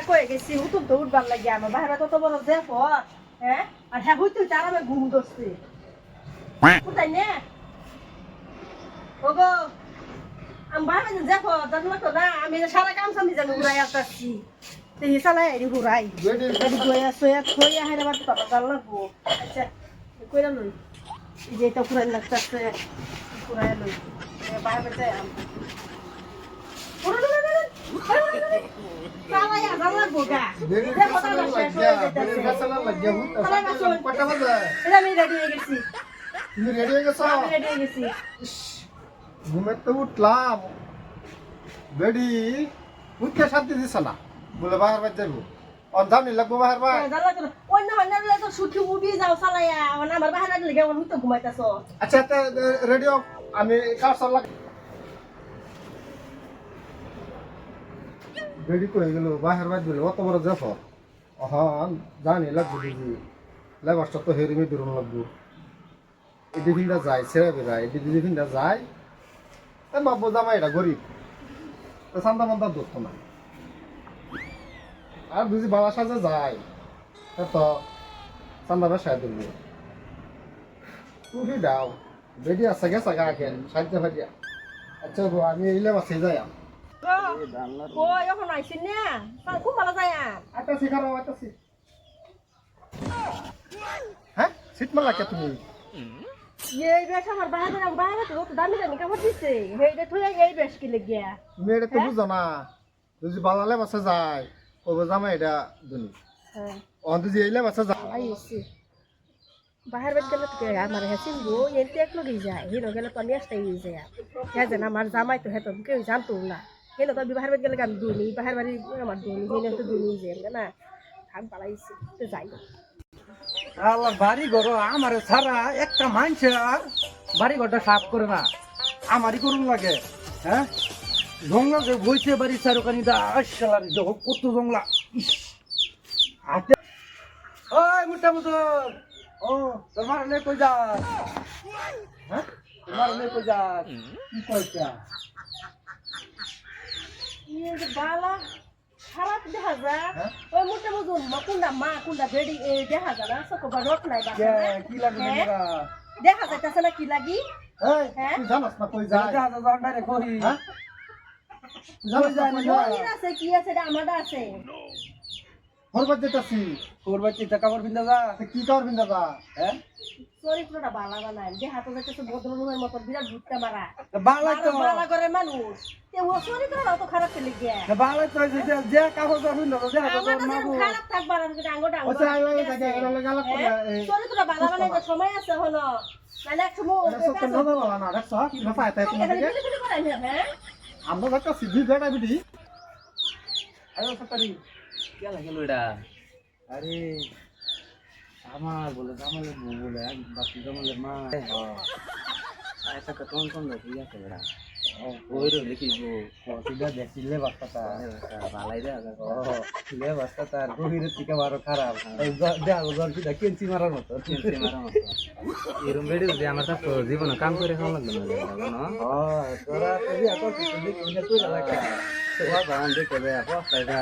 কয়ে গেছি হুতুম তো উঠবার লাগে আমার বাইরে কত বড় যে পর হ্যাঁ আর হ্যাঁ হইতে তার আমি ঘুম ধরছে কোথায় নে ওগো আমি বাইরে যে পর জানলো তো না আমি সারা কাম সামনে জানি ঘুরাই আসছি এই সালাই এরি ঘুরাই এরি গোয়া সোয়া থইয়া হাইরা বাদ কথা জান লাগবো আচ্ছা কইরা লই এই যে এটা ঘুরাই লাগতাছে ঘুরাই লই বাইরে যাই আম সালাই জান লাগবো গা যে কথা শেষ হয়ে যাইতাছে ফেসালা লাগিয়া কয়টা বাজে এটা আমি রেডি হয়ে গেছি তুমি রেডি হয়ে গেছো আমি রেডি হয়ে গেছি ঘুমের তো উঠলাম বেডি উঠতে শান্তি দিছ না বলে বাহার বাজ যাবো অন্ধানি লাগবো বাহার বাজ অন্য অন্য তো সুখী উবি যাও চালাইয়া আমার বাহার লেগে আমি তো ঘুমাইতাছ আচ্ছা রেডিও আমি কার সাল লাগ বেডি কই গেল বাহার বাজ বলে অত বড় দেখো হ্যাঁ জানি লাগবো দিদি লেবাসটা তো হেরিমি দূরন লাগবো এই দিদিনটা যায় ছেড়ে বেড়ায় এই দিদিনটা যায় তাই বাবু জামা এটা গরিব তো সান্দা মান্দা ধরতো না আর বুঝি বাবা সাজে যায় তো সান্দা বেসায় ধরবো তুমি দাও বেডি আছে গেছে গা কেন সাহায্য ভাজিয়া আচ্ছা গো আমি এই লেবাসে যাই কই এখন আইছিস না খুব ভালো যায় একটা শিখারো একটা হ্যাঁ সিট মারলা কে তুমি এই বেশ আমার বাইরে তো দামি দামি কাপড় দিছে এইটা থইয়া এই বেশ কি লাগিয়া তুমি এটা তো বুঝো না যদি বালালে বাসে যায় কবে জামা এটা দুনি হ্যাঁ অন যদি এইলে বাসে যায় আইছি বাহির বাদ গেলে তো আমার হেসিন গো এতে এক লগেই যায় হিনো গেলে তো আমি আসতেই যায় হ্যাঁ জান আমার জামাই তো হেতো কেউ জানতো না হেনো তো আমি বাহির বাদ গেলে আমি দুনি বাহির বাড়ি আমার দুনি হেনো তো দুনি যায় না আমি পালাইছি তো যাই আল্লাহ বাড়ি ঘর আমার ছাড়া একটা মানছে আর বাড়ি ঘরটা সাফ করে না আমারই করুন লাগে হ্যাঁ জংলা বইছে বাড়ি চারোখানি দা আসলাম কত জংলা ইস হাতে ওই মোটা মতো ও তোমার লে কই যা হ্যাঁ তোমার লে কই যা কি কইতা এই যে বালা খারাপ দেখা যায় ওই মোটা মজুন মা কুন্ডা বেডি দেখা যায় না সব রট নাই বা কি লাগে মেরা দেখা যাইতাছে না কি লাগি এই তুই জানাস না কই যায় যা যা জন্ডা রে কই হ্যাঁ জানাস না কই যায় ওই আছে কি আছে এটা আমারটা আছে হরবাদ যেতাছি করবা চিন্তা কাপড় পিন্দা যা কি কার বিন্দা যা হ্যাঁ চরিত্রটা বালা বানায় যে হাতে যাইতেছে বদরুমের মতো বিরাট ভুট্টা মারা বালাই তো বালা করে মানুষ তে ও চরিত্রটা তো খারাপ চলে গিয়া বালাই তো যে কাপড় পিন্দা যা আমার কাছে খারাপ থাকবার আমি আঙ্গটা আচ্ছা আই জায়গা এলা গালা করে চরিত্রটা বালা বানায় যে সময় আছে হলো মানে এক সময় সত্য না বলা না দেখছ কি ভাষা আইতা তোমার দিকে হ্যাঁ আমরা একটা সিদ্ধি বেটা বিধি আয়ো সত্তরি কে লাগলো এটা আরে আমার বলে জামালের বউ বলে বাকি জামালের মা আচ্ছা কোন কোন লোক ইয়া করে বেড়া ওই রে লিখি গো সিধা দেখছিলে বাস্তাটা ভালাই দে ও লে বাস্তাটা আর গহিরে থেকে বারো খারাপ দেখ ওর কি কেঞ্চি মারার মতো এরম বেড়ে যদি আমার তো জীবনে কাম করে খাওয়া লাগবে না তোরা তো বিয়া করছিস দেখি তুই লাগা তোরা বান দেখে দে পাস্তাটা